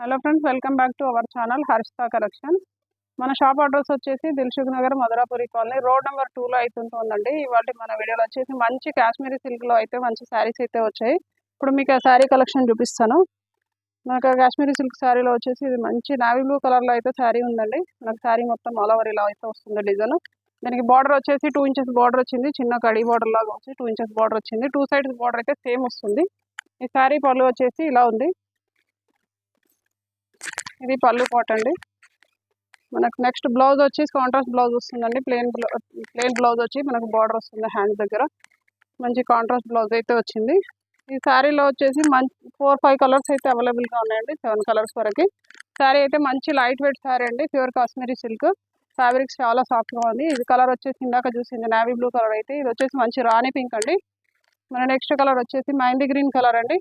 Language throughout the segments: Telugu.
Hello friends, welcome back to our channel Harshitha collections. మన షాప్ అడ్రస్ వచ్చేసి Dilsukhnagar Madhurapuri colony road number 2లో అయితే ఉంటుందండి. ఇవాళ మన వీడియోలో వచ్చేసి మంచి కాశ్మీరీ సిల్క్లో అయితే మంచి శారీస్ అయితే వచ్చాయి. ఇప్పుడు మీకు ఆ శారీ కలెక్షన్ చూపిస్తాను. మనకు కాశ్మీరీ సిల్క్ శారీలో వచ్చేసి ఇది మంచి నావీ బ్లూ కలర్లో అయితే శారీ ఉందండి. మనకు శారీ మొత్తం ఆల్ ఓవర్ ఇలా అయితే వస్తుంది డిజైన్. దానికి బార్డర్ వచ్చేసి 2 ఇంచెస్ బార్డర్ వచ్చింది. చిన్న కడి బార్డర్ లాగా వచ్చి 2 ఇంచెస్ బార్డర్ వచ్చింది. 2 సైడ్స్ బార్డర్ అయితే సేమ్ వస్తుంది. ఈ శారీ పళ్ళు వచ్చేసి ఇలా ఉంది. ఇది పళ్ళు పాట్ అండి. మనకు నెక్స్ట్ బ్లౌజ్ వచ్చేసి కాంట్రాస్ట్ బ్లౌజ్ వస్తుందండి. ప్లెయిన్ బ్లౌజ్ వచ్చి మనకు బార్డర్ వస్తుంది హ్యాండ్ దగ్గర. మంచి కాంట్రాస్ట్ బ్లౌజ్ అయితే వచ్చింది. ఈ శారీలో వచ్చేసి మంచి 4-5 కలర్స్ అయితే అవైలబుల్గా ఉన్నాయండి. 7 కలర్స్ వరకు. శారీ అయితే మంచి లైట్ వెయిట్ శారీ అండి. Pure Kashmiri silk. ఫ్యాబ్రిక్స్ చాలా సాఫ్ట్గా ఉంది. ఇది కలర్ వచ్చేసి ఇందాక చూసింది నావీ బ్లూ కలర్ అయితే ఇది వచ్చేసి మంచి రాణి పింక్ అండి. మన నెక్స్ట్ కలర్ వచ్చేసి మెహందీ గ్రీన్ కలర్ అండి.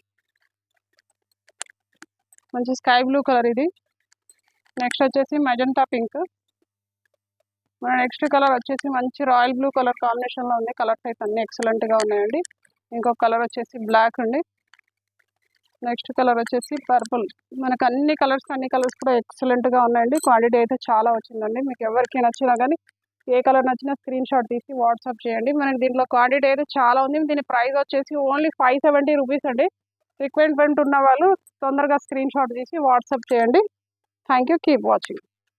మంచి స్కై బ్లూ కలర్ ఇది. నెక్స్ట్ వచ్చేసి మెజంతా పింక్. మన నెక్స్ట్ కలర్ వచ్చేసి మంచి రాయల్ బ్లూ కలర్ కాంబినేషన్లో ఉంది. కలర్స్ అయితే అన్ని ఎక్సలెంట్గా ఉన్నాయండి. ఇంకొక కలర్ వచ్చేసి బ్లాక్ అండి. నెక్స్ట్ కలర్ వచ్చేసి పర్పుల్. మనకు అన్ని కలర్స్ కూడా ఎక్సలెంట్గా ఉన్నాయండి. క్వాంటిటీ అయితే చాలా వచ్చిందండి. మీకు ఎవరికి నచ్చినా కానీ ఏ కలర్ నచ్చినా స్క్రీన్ షాట్ తీసి వాట్సాప్ చేయండి. మనకి దీంట్లో క్వాంటిటీ అయితే చాలా ఉంది. దీని ప్రైస్ వచ్చేసి ఓన్లీ 570 రూపీస్ అండి. రిక్వైర్మెంట్ ఉన్న వాళ్ళు తొందరగా స్క్రీన్ షాట్ తీసి వాట్సాప్ చేయండి. Thank you. Keep watching.